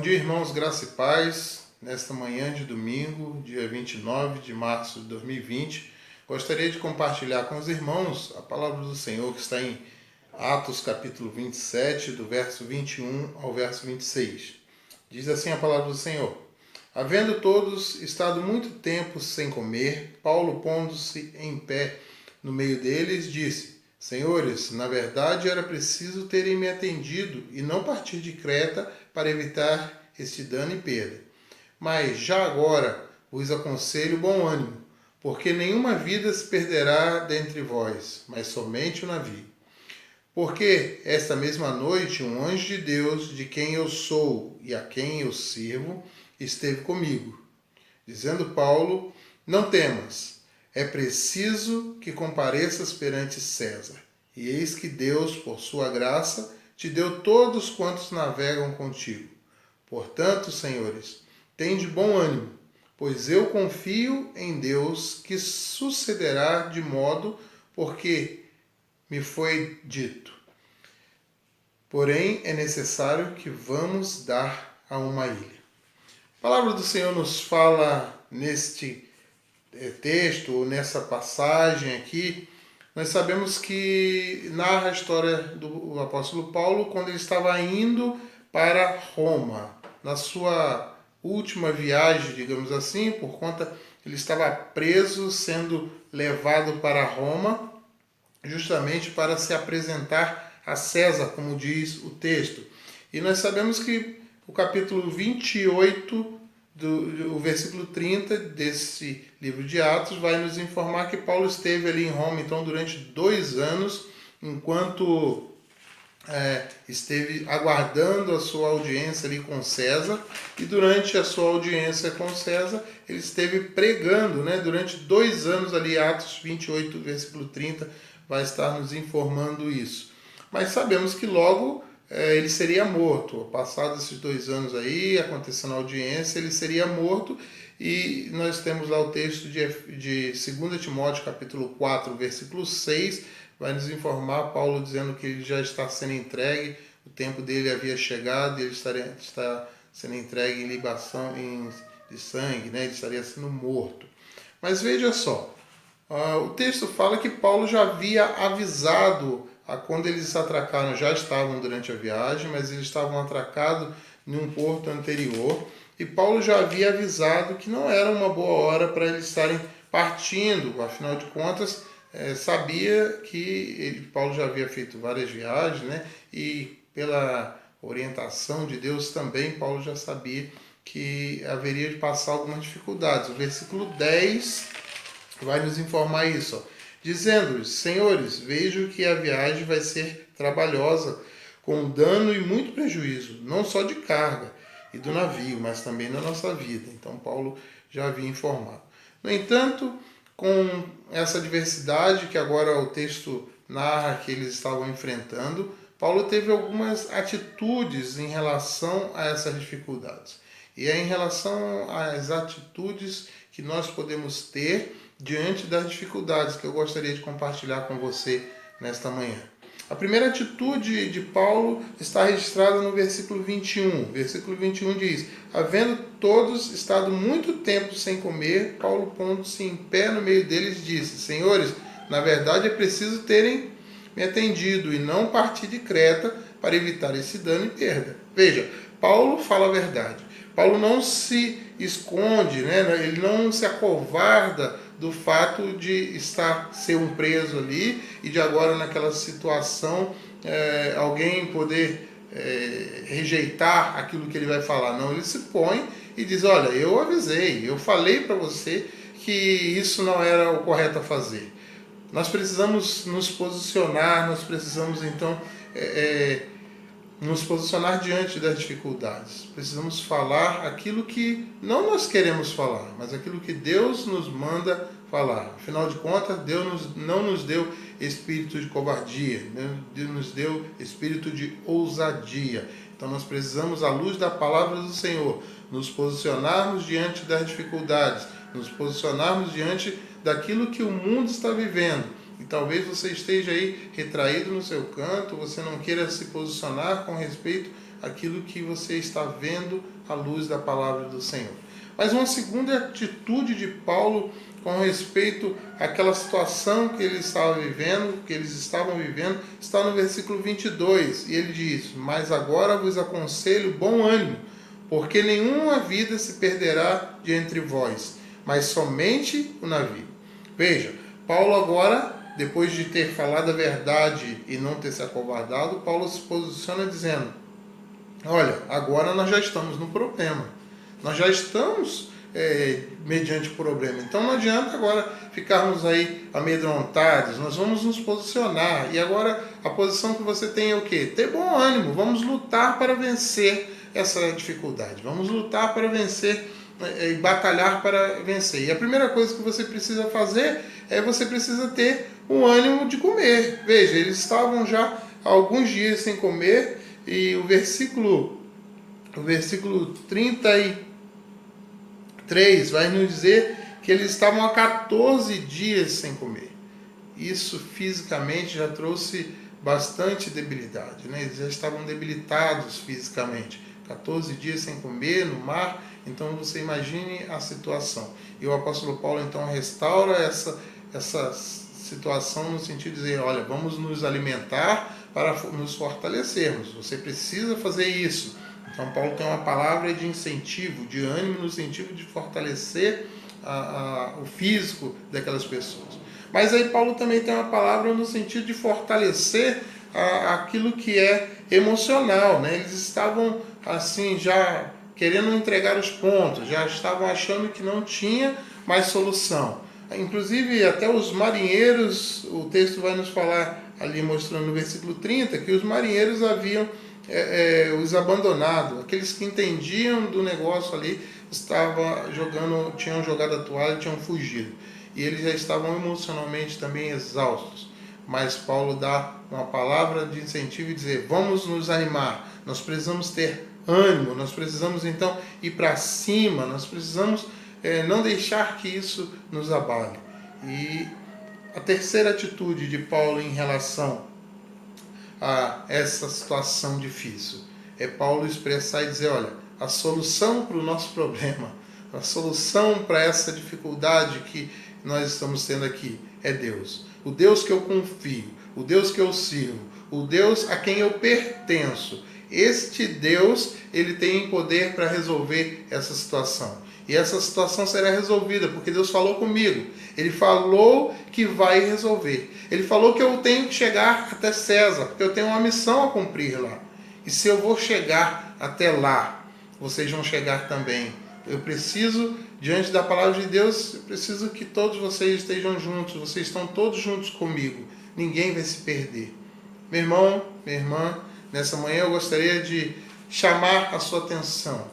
dia, irmãos, graça e paz. Nesta manhã de domingo, dia 29 de março de 2020, gostaria de compartilhar com os irmãos a palavra do Senhor que está em Atos capítulo 27, do verso 21 ao verso 26. Diz assim a palavra do Senhor: Havendo todos estado muito tempo sem comer, Paulo, pondo-se em pé no meio deles, disse: Senhores, na verdade era preciso terem me atendido e não partir de Creta para evitar este dano e perda. Mas já agora vos aconselho bom ânimo, porque nenhuma vida se perderá dentre vós, mas somente o navio. Porque esta mesma noite um anjo de Deus, de quem eu sou e a quem eu sirvo, esteve comigo, dizendo Paulo: Não temas, é preciso que compareças perante César. E eis que Deus, por sua graça, te deu todos quantos navegam contigo. Portanto, senhores, tende bom ânimo, pois eu confio em Deus que sucederá de modo porque me foi dito. Porém, é necessário que vamos dar a uma ilha. A palavra do Senhor nos fala neste texto, ou nessa passagem aqui. Nós sabemos que narra a história do apóstolo Paulo quando ele estava indo para Roma, na sua última viagem, digamos assim, por conta ele estava preso, sendo levado para Roma, justamente para se apresentar a César, como diz o texto. E nós sabemos que o capítulo 28, o versículo 30 desse livro de Atos, vai nos informar que Paulo esteve ali em Roma, então, durante 2 anos, enquanto esteve aguardando a sua audiência ali com César, e durante a sua audiência com César, ele esteve pregando, durante 2 anos ali. Atos 28, versículo 30, vai estar nos informando isso. Mas sabemos que logo ele seria morto. Passados esses 2 anos aí, acontecendo a audiência, ele seria morto. E nós temos lá o texto de 2 Timóteo, capítulo 4, versículo 6, vai nos informar Paulo dizendo que ele já está sendo entregue, o tempo dele havia chegado, e ele está sendo entregue em libação de sangue, ele estaria sendo morto. Mas veja só, o texto fala que Paulo já havia avisado, quando eles atracaram, já estavam durante a viagem, mas eles estavam atracados em um porto anterior, e Paulo já havia avisado que não era uma boa hora para eles estarem partindo. Afinal de contas, sabia que Paulo já havia feito várias viagens, e pela orientação de Deus também, Paulo já sabia que haveria de passar algumas dificuldades. O versículo 10 vai nos informar isso, dizendo-lhes: Senhores, vejo que a viagem vai ser trabalhosa, com dano e muito prejuízo, não só de carga e do navio, mas também na nossa vida. Então Paulo já havia informado. No entanto, com essa adversidade que agora o texto narra que eles estavam enfrentando, Paulo teve algumas atitudes em relação a essas dificuldades. E é em relação às atitudes que nós podemos ter diante das dificuldades que eu gostaria de compartilhar com você nesta manhã. A primeira atitude de Paulo está registrada no versículo 21. Versículo 21 diz: Havendo todos estado muito tempo sem comer, Paulo, pondo-se em pé no meio deles, disse: Senhores, na verdade é preciso terem me atendido e não partir de Creta para evitar esse dano e perda. Veja, Paulo fala a verdade. Paulo não se esconde, ele não se acovarda do fato de ser um preso ali e de agora naquela situação alguém poder rejeitar aquilo que ele vai falar. Não, ele se põe e diz: olha, eu avisei, eu falei para você que isso não era o correto a fazer. Nós precisamos nos posicionar, nós precisamos então nos posicionar diante das dificuldades. Precisamos falar aquilo que não nós queremos falar, mas aquilo que Deus nos manda falar. Afinal de contas, Deus não nos deu espírito de covardia, Deus nos deu espírito de ousadia. Então nós precisamos, à luz da palavra do Senhor, nos posicionarmos diante das dificuldades, nos posicionarmos diante daquilo que o mundo está vivendo. E talvez você esteja aí retraído no seu canto, você não queira se posicionar com respeito aquilo que você está vendo à luz da palavra do Senhor. Mas uma segunda atitude de Paulo com respeito àquela situação que ele estava vivendo, que eles estavam vivendo, está no versículo 22, e ele diz: mas agora vos aconselho bom ânimo, porque nenhuma vida se perderá de entre vós, mas somente o navio. Veja, Paulo agora, depois de ter falado a verdade e não ter se acovardado, Paulo se posiciona dizendo: olha, agora nós já estamos no problema, nós já estamos mediante o problema, então não adianta agora ficarmos aí amedrontados, nós vamos nos posicionar, e agora a posição que você tem é o quê? Ter bom ânimo, vamos lutar para vencer essa dificuldade, vamos lutar para vencer e batalhar para vencer. E a primeira coisa que você precisa fazer é você precisa ter um ânimo de comer. Veja, eles estavam já há alguns dias sem comer, e o versículo 33 vai nos dizer que eles estavam há 14 dias sem comer. Isso fisicamente já trouxe bastante debilidade, né? Eles já estavam debilitados fisicamente. 14 dias sem comer no mar, então você imagine a situação. E o apóstolo Paulo então restaura essa situação no sentido de dizer: olha, vamos nos alimentar para nos fortalecermos, você precisa fazer isso. Então Paulo tem uma palavra de incentivo, de ânimo, no sentido de fortalecer o físico daquelas pessoas. Mas aí Paulo também tem uma palavra no sentido de fortalecer aquilo que é emocional, né? Eles estavam assim já querendo entregar os pontos, já estavam achando que não tinha mais solução. Inclusive até os marinheiros, o texto vai nos falar ali, mostrando no versículo 30, que os marinheiros haviam os abandonado, aqueles que entendiam do negócio ali tinham jogado a toalha, tinham fugido, e eles já estavam emocionalmente também exaustos. Mas Paulo dá uma palavra de incentivo e dizer: vamos nos animar, nós precisamos ter ânimo, nós precisamos então ir para cima, nós precisamos não deixar que isso nos abale. E a terceira atitude de Paulo em relação a essa situação difícil é Paulo expressar e dizer: olha, a solução para o nosso problema, a solução para essa dificuldade que nós estamos tendo aqui é Deus. O Deus que eu confio, o Deus que eu sirvo, o Deus a quem eu pertenço. Este Deus, ele tem poder para resolver essa situação. E essa situação será resolvida, porque Deus falou comigo. Ele falou que vai resolver. Ele falou que eu tenho que chegar até César, porque eu tenho uma missão a cumprir lá. E se eu vou chegar até lá, vocês vão chegar também. Eu preciso, diante da palavra de Deus, eu preciso que todos vocês estejam juntos. Vocês estão todos juntos comigo. Ninguém vai se perder. Meu irmão, minha irmã, nessa manhã eu gostaria de chamar a sua atenção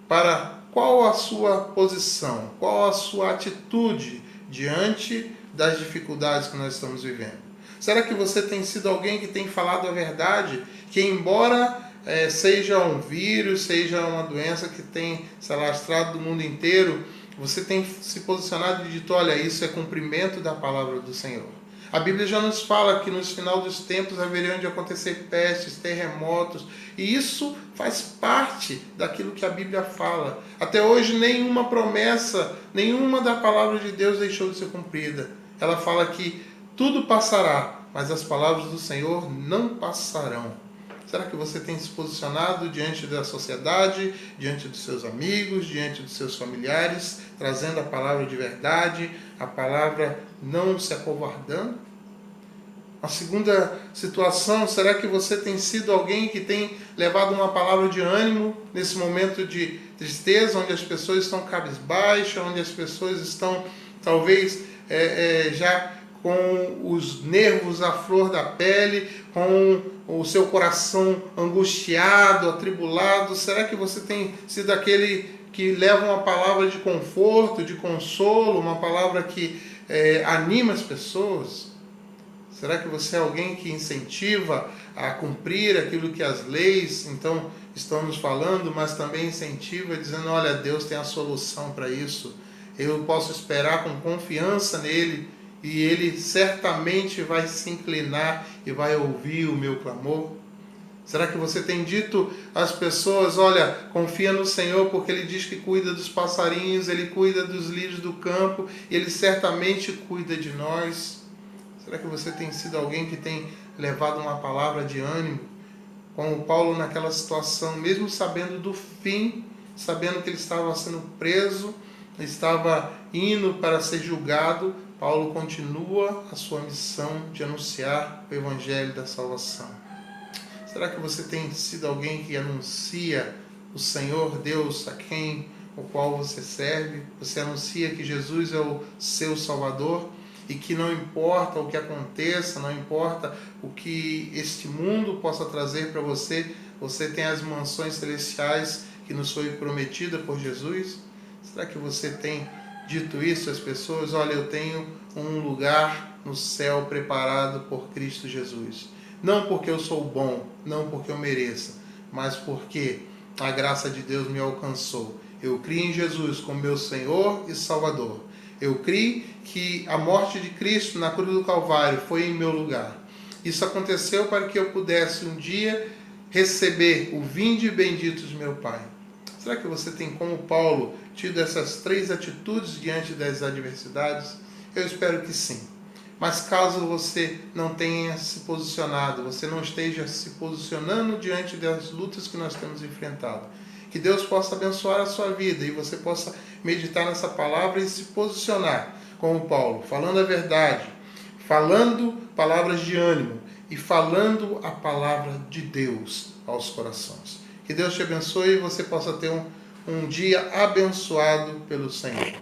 para qual a sua posição, qual a sua atitude diante das dificuldades que nós estamos vivendo. Será que você tem sido alguém que tem falado a verdade, que embora seja um vírus, seja uma doença que tem se alastrado do mundo inteiro, você tem se posicionado e dito: olha, isso é cumprimento da palavra do Senhor. A Bíblia já nos fala que nos final dos tempos haveriam de acontecer pestes, terremotos, e isso faz parte daquilo que a Bíblia fala. Até hoje nenhuma promessa, nenhuma da palavra de Deus deixou de ser cumprida. Ela fala que tudo passará, mas as palavras do Senhor não passarão. Será que você tem se posicionado diante da sociedade, diante dos seus amigos, diante dos seus familiares, trazendo a palavra de verdade, a palavra não se acovardando? A segunda situação, será que você tem sido alguém que tem levado uma palavra de ânimo nesse momento de tristeza, onde as pessoas estão cabisbaixas, onde as pessoas estão talvez já com os nervos à flor da pele, com o seu coração angustiado, atribulado? Será que você tem sido aquele que leva uma palavra de conforto, de consolo, uma palavra que anima as pessoas? Será que você é alguém que incentiva a cumprir aquilo que as leis então estão nos falando, mas também incentiva dizendo: olha, Deus tem a solução para isso, eu posso esperar com confiança nele, e Ele certamente vai se inclinar e vai ouvir o meu clamor? Será que você tem dito às pessoas, olha, confia no Senhor porque Ele diz que cuida dos passarinhos, Ele cuida dos lírios do campo, e Ele certamente cuida de nós? Será que você tem sido alguém que tem levado uma palavra de ânimo? Como Paulo naquela situação, mesmo sabendo do fim, sabendo que ele estava sendo preso, estava indo para ser julgado, Paulo continua a sua missão de anunciar o Evangelho da salvação. Será que você tem sido alguém que anuncia o Senhor Deus o qual você serve? Você anuncia que Jesus é o seu Salvador e que não importa o que aconteça, não importa o que este mundo possa trazer para você, você tem as mansões celestiais que nos foi prometida por Jesus? Será que você tem dito isso às pessoas? Olha, eu tenho um lugar no céu preparado por Cristo Jesus. Não porque eu sou bom, não porque eu mereça, mas porque a graça de Deus me alcançou. Eu criei em Jesus como meu Senhor e Salvador. Eu criei que a morte de Cristo na cruz do Calvário foi em meu lugar. Isso aconteceu para que eu pudesse um dia receber o vinde bendito de meu Pai. Será que você tem, como Paulo, tido essas 3 atitudes diante das adversidades? Eu espero que sim. Mas caso você não tenha se posicionado, você não esteja se posicionando diante das lutas que nós temos enfrentado, que Deus possa abençoar a sua vida e você possa meditar nessa palavra e se posicionar como Paulo, falando a verdade, falando palavras de ânimo e falando a palavra de Deus aos corações. Que Deus te abençoe e você possa ter um dia abençoado pelo Senhor.